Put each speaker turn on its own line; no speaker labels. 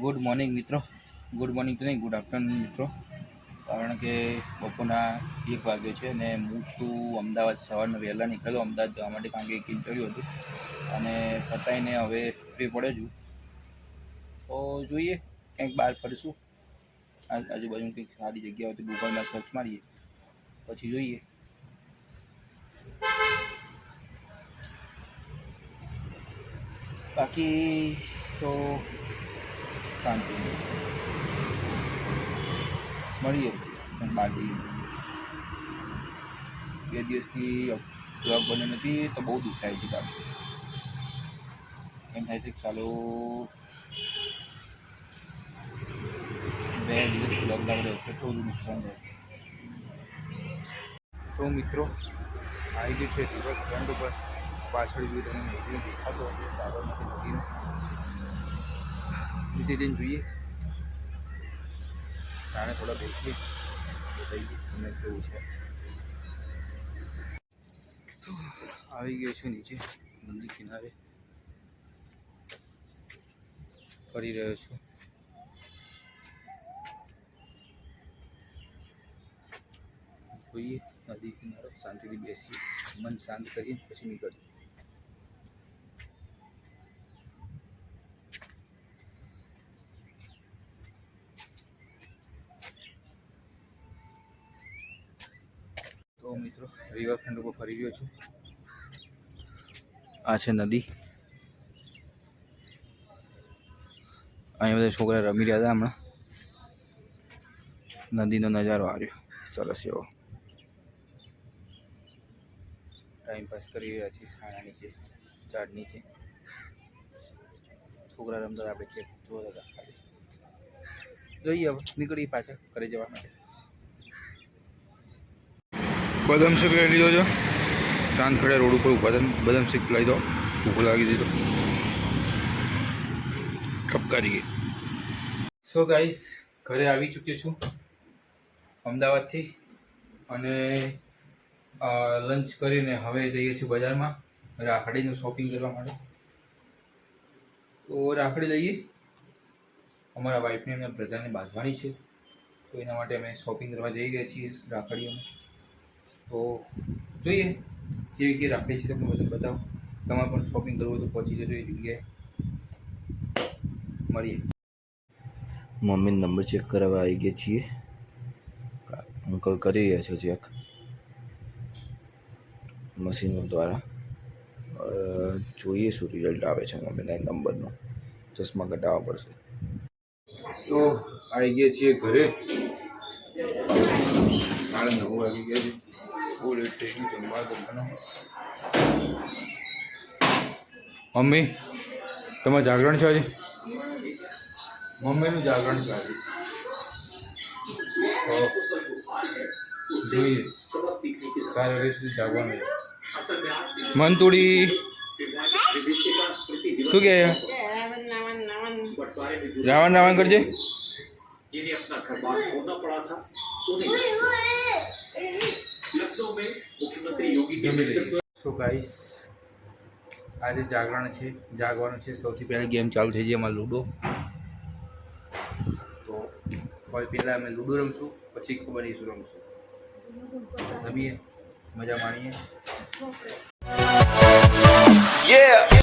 Good morning મિત્રો. Good morning તો નહીં, ગુડ આફ્ટરનૂન મિત્રો. કારણ કે બપોરના 1 વાગ્યો છે અને હું છું અમદાવાદ. સવારના વહેલા નીકળ્યો અમદાવાદ જવા માટે, કારણ કે એક ઇન્ટરવ્યૂ હતું અને પતાવીને હવે ફ્રી પડ્યો છું. તો જોઈએ કંઈક બહાર ફરશું, આજુબાજુ કંઈક સારી જગ્યા હોય તો ગૂગલમાં સર્ચ મારીએ પછી જોઈએ. બાકી તો શાંતિ મળીએ બહાર જઈએ. 2 દિવસથી બ્લોગ બન્યો નથી તો બહુ દુઃખ થાય છે. બાકી એમ થાય છે કે ચાલો 2 દિવસ બ્લોગ ના પડે કેટલું બધું નુકસાન થાય. તો મિત્રો આવી ગયું છે રિવરફ્રન્ટ ઉપર. પાછળ જોઈએ તમે નદીને દેખાતો હશે, સાબરમતી નદીને નીચે જઈને જોઈએ. સાણે થોડા બેસીએ બતાવીએ તમને કેવું છે. તો આવી ગયો છું નીચે નદી કિનારે, ફરી રહ્યો છું. જોઈએ નદી કિનારો, શાંતિથી બેસીએ, મન શાંત કરીએ પછી નીકળીએ. તો મિત્રો રિવરફ્રન્ટ ઉપર ફરી રહ્યો છું. આ છે નદી. અહીંયા બધા છોકરા રમી રહ્યા હતા હમણાં. નદીનો નજારો આવ્યો સરસ એવો. ટાઈમ પાસ કરી રહ્યા છીએ છાણા નીચે, ઝાડ નીચે. છોકરા રમતા આપણે ચેક જોતા હતા ખાલી. જોઈએ હવે નીકળી પાછા ઘરે જવા માટે. બદામ શેક લઈ લીધો છો. ચાંદખેડા રોડ ઉપર ઉભા હતા, બદામ શેક લઈ દો. ભૂખ લાગી દીધો, કપકારી ગઈ. સો ગાઈસ, ઘરે આવી ચૂક્યો છું અમદાવાદથી અને લંચ કરીને હવે જઈએ છીએ બજારમાં રાખડીનું શોપિંગ કરવા માટે. તો રાખડી લઈએ, અમારા વાઈફને એમના બ્રધરને બાંધવાની છે તો એના માટે અમે શોપિંગ કરવા જઈ રહ્યા છીએ રાખડીઓને. તો જોઈએ કેવી કેવી રાખડી છે તમને બધું બતાવો. તમારે પણ શોપિંગ કરવું તો પહોંચી જજો એ જગ્યાએ. મળીએ. મમ્મીનો નંબર ચેક કરાવવા આવી ગયા છીએ. અંકલ કરી રહ્યા છે ચેક મશીનો દ્વારા. જોઈએ શું રિઝલ્ટ આવે છે મમ્મીના નંબરનો. ચશ્મા કઢાવવા પડશે. તો આવી ગયા છીએ ઘરે. 9:30 વાગી ગયા છે. બહુ લેટ થઈ ગયું જમવા જમવાનું. મમ્મી તમારે જાગરણ છે આજે? મમ્મીનું જાગરણ છે આજે. જોઈએ 4 વાગ્યા સુધી જાગવાનું. મંતુડી શું કહે? રાવણ રાવણ કરજે. સો ગાઈસ, આજે જાગરણ છે, જાગવાનું છે. સૌથી પહેલાં ગેમ ચાલુ થઈ જાય એમાં લૂડો. તો કોઈ પહેલાં અમે લૂડો રમશું, પછી ખબર નહીં શું રમશું. રમીએ, મજા માણીએ.